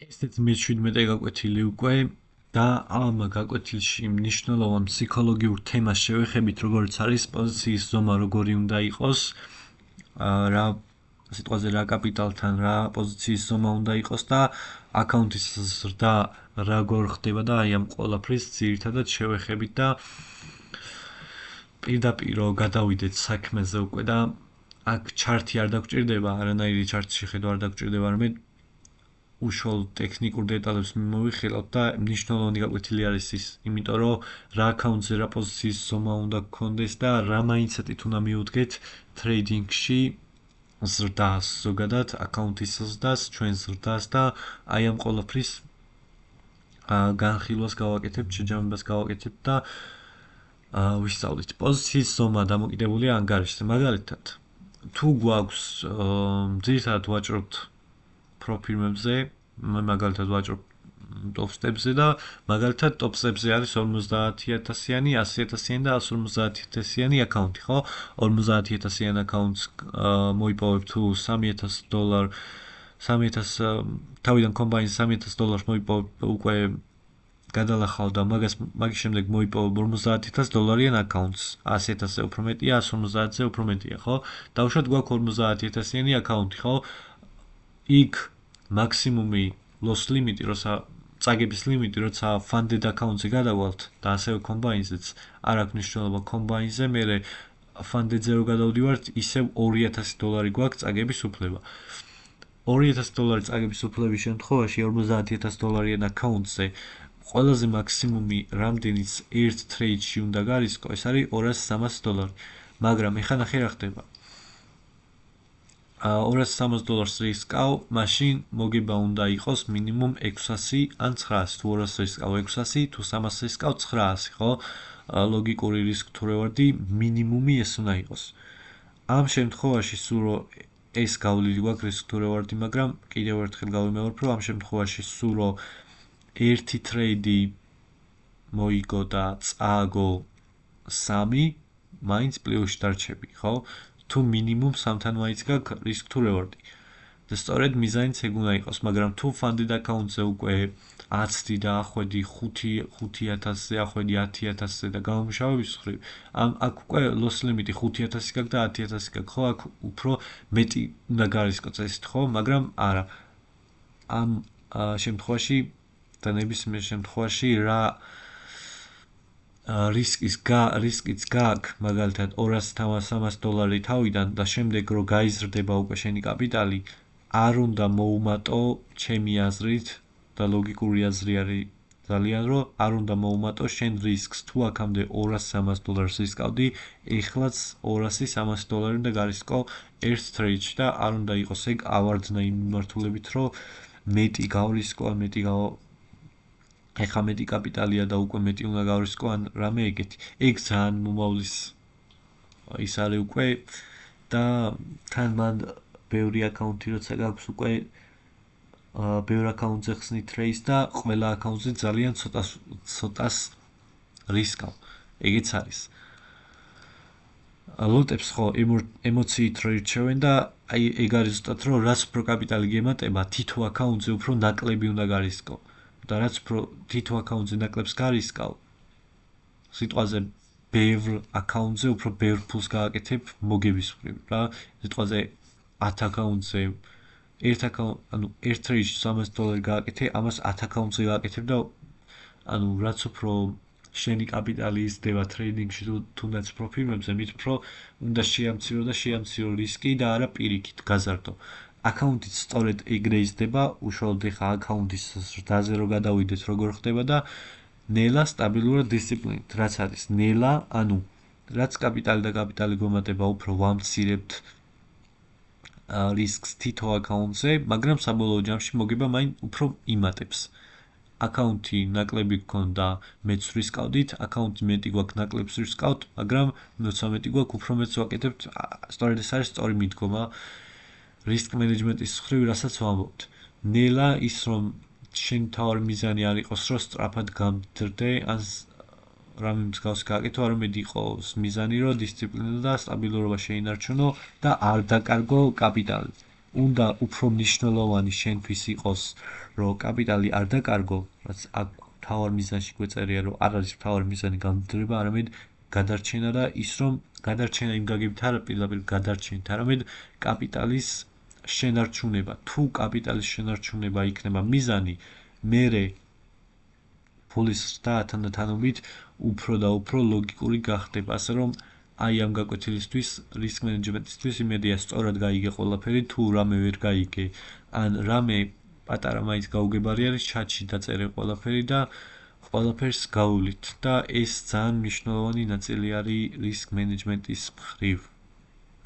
ესეც მე-17 გაკვეთილი უკვე და ამ გაკვეთილში მნიშვნელოვან ფსიქოლოგიურ თემას შევეხებით, როგორც არის პოზიციის ზომა როგორი უნდა იყოს, რა სიტყვაზე რა კაპიტალთან რა პოზიციის ზომა უნდა იყოს და აკაუნტის ზრდა როგორ ხდება და აი ამ ყველაფრის ძირითადად შევეხებით და პირდაპირ რო გადავიდეთ საქმეზე უკვე და აქ ჩარტი არ დაგჭირდება, არანაირი ჩარტის შეხედვა არ დაგჭირდება, რამე უშუალოდ ტექნიკურ დეტალებს მოვიხილავთ და მნიშვნელოვანი გაკვეთილი არის ის, იმიტომ რომ რა აკაუნტზე რა პოზიციის ზომა უნდა გქონდეს და რა მაინდსეტით უნდა მიუდგეთ ტრეიდინგში ზრდას, ზოგადად აკაუნტის ზრდას, ჩვენ ზრდას და აი ამ ყველაფრის განხილვას გავაკეთებთ, შეჯამებას გავაკეთებთ და ვისწავლით. პოზიციის ზომა დამოკიდებულია ანგარიშზე. მაგალითად, თუ გვაქვს ძირითადად ვაჭრობთ პროფირმებზე, მაგალითად ვაჭრობ top step-ზე და მაგალითად top step-ზე არის 50,000-იანი, 100,000-იანი და 150,000-იანი აკაუნტი, ხო? 50,000-იან აკაუნტს მოიპოვებ თუ $3,000, 3,000 თავიდან კომპანიის $3,000 მოიპოვებ უკვე გადალახავ და მაგის შემდეგ მოიპოვებ $50,000-იან აკაუნტს, 100,000-ზე უფრო მეტია, 150-ზე უფრო მეტია, ხო? დავუშვათ გვაქვს 50,000-იანი აკაუნტი, ხო? იქ მაქსიმუმი loss limit-ი, როცა წაგების ლიმიტი, როცა funded account-ზე გადავალთ და ასევე კომბაინზეც არ აქვს მნიშვნელობა კომბაინზე, მერე funded-ზე რო გადავდივართ, ისევ $2,000 გვაქვს წაგების უფლება. $2,000 წაგების უფლების შემთხვევაში $50,000-იან აკაუნტზე ყველაზე მაქსიმუმი რამდენიც ერთ ტრეიდში უნდა გარისკო, ეს არის $200-300. მაგრამ ეხლა ნახე რა ხდება. $200-300 რისკავ, მაშინ მოგება უნდა იყოს მინიმუმ 600 ან 900. თუ 200 რისკავ 600, თუ 300 რისკავ 900, ხო? ლოგიკური რისკ თუ რა ვარდი, მინიმუმი ეს უნდა იყოს. ამ შემთხვევაში სულ რომ ეს გავლილი გვაქვს რისკ თუ რა ვარდი, მაგრამ კიდევ ერთხელ გავიმეორებ, რომ ამ შემთხვევაში სულ რომ ერთი ტრეიდი მოიგო და წააგო 3, მაინც პლუსში დარჩები, ხო? თუ მინიმუმ 3-თან მაინც გაქვს რისკ თუ რევარდი. და სწორედ მიზანიც ეგ უნდა იყოს, მაგრამ თუ funded account-ზე უკვე აცდი და ახვედი 5,000-ზე, ახვედი 10,000-ზე და გამომშავების მხრივ, აქ უკვე loss limit-ი 5,000 გაქვს და 10,000 გაქვს, ხო? აქ უფრო მეტი უნდა გარისკო წესით, ხო? მაგრამ არა. ამ შემთხვევაში და ნებისმიერ შემთხვევაში რა რისკიც გაქვს, მაგალითად $200-300 თავიდან და შემდეგ რო გაიზრდება უკვე შენი კაპიტალი, არ უნდა მოუმატო ჩემი აზრით და ლოგიკური აზრი არის ძალიან, რომ არ უნდა მოუმატო შენ რისკს. თუ აქამდე $200-300 რისკავდი, ეხლაც $200-300 უნდა გარისკო ერთ ტრეიდში და არ უნდა იყოს ეგ ავარდნა იმ მიმართულებით, რომ მეტი გავრისკო, ეხლა მეტი კაპიტალია და უკვე მეტი უნდა გავრისკო ან რამე ეგეთი. ეგ ძალიან მომავლის ის არის უკვე და თან მან ბევრი აკაუნტი როცა გაქვს უკვე ბევრ აკაუნტზე ხსნით ტრეიდს და ყველა აკაუნტზე ძალიან ცოტას რისკავ. ეგეც არის. ლოტებს ხო ემოციით რო ირჩევენ და აი ეგ არის ზუსტად რომ რაც უფრო კაპიტალი გემატება, თითო აკაუნტზე უფრო ნაკლები უნდა გარისკო. და რაც უფრო თითო აკაუნტზე ნაკლებს გარისკავ, სიტყვაზე ბევრ აკაუნტზე უფრო ბევრ ფულს გააკეთებ მოგების მხრივ, რა. სიტყვაზე 10 აკაუნტზე ერთ ტრეიდში $300 გააკეთე, ამას 10 აკაუნტზე გააკეთებ და რაც უფრო შენი კაპიტალი იზრდება ტრეიდინგში თუნდაც პროფირმებზე, მით უფრო უნდა შეამცირო რისკი და არა პირიქით გაზარდო. აკაუნტიც სწორედ ეგრე იზრდება, უშუალოდ ეხა აკაუნტის ზრდაზე რო გადავიდეთ, როგორ ხდება და ნელა სტაბილურად დისციპლინით, რაც არის ნელა, რაც კაპიტალი გვემატება, უფრო ვამცირებთ რისკს თითო აკაუნტზე, მაგრამ საბოლოო ჯამში მოგება მაინც უფრო იმატებს. აკაუნტი ნაკლები გქონდა, მეც რისკავდით, აკაუნტი მეტი გვაქვს, ნაკლებს რისკავთ, მაგრამ როცა მეტი გვაქვს, უფრო მეტს ვაკეთებთ, სწორედ ეს არის სწორი მიდგომა რისკ მენეჯმენტის მხრივ, რასაც ვამბობთ. ნელა ის რომ შენ თავარი მიზანი არ იყოს, რომ სწრაფად გამდრდე, ან რამე მსგავს გააკეთო, არამედ იყოს მიზანი, რომ დისციპლინა და სტაბილურობა შეინარჩუნო და არ დაკარგო კაპიტალი. უნდა უფრო მნიშვნელოვანი შენთვის იყოს, რომ კაპიტალი არ დაკარგო, რაც აქ მთავარ მიზანში გვეწერია, რომ არ არის მთავარი მიზანი გამდიდრება, არამედ გადარჩენა და ის რომ გადარჩენა იმ გაგებით არა პირდაპირ გადარჩენით, არამედ კაპიტალის შენარჩუნება. თუ კაპიტალის შენარჩუნება იქნება მიზანი, მერე ფულის ზრდა თანდათანობით უფრო და უფრო ლოგიკური გახდება, ასე რომ აი ამ გაკვეთილისთვის, რისკ მენეჯმენტისთვის იმედია სწორად გაიგე ყველაფერი, თუ რამე ვერ გაიგე, ან რამე პატარა მაინც გაუგებარი არის, ჩატში დაწერე ყველაფერი და ყველაფერს გავuვლით და ეს ძალიან მნიშვნელოვანი ნაწილი არის რისკ მენეჯმენტის მხრივ.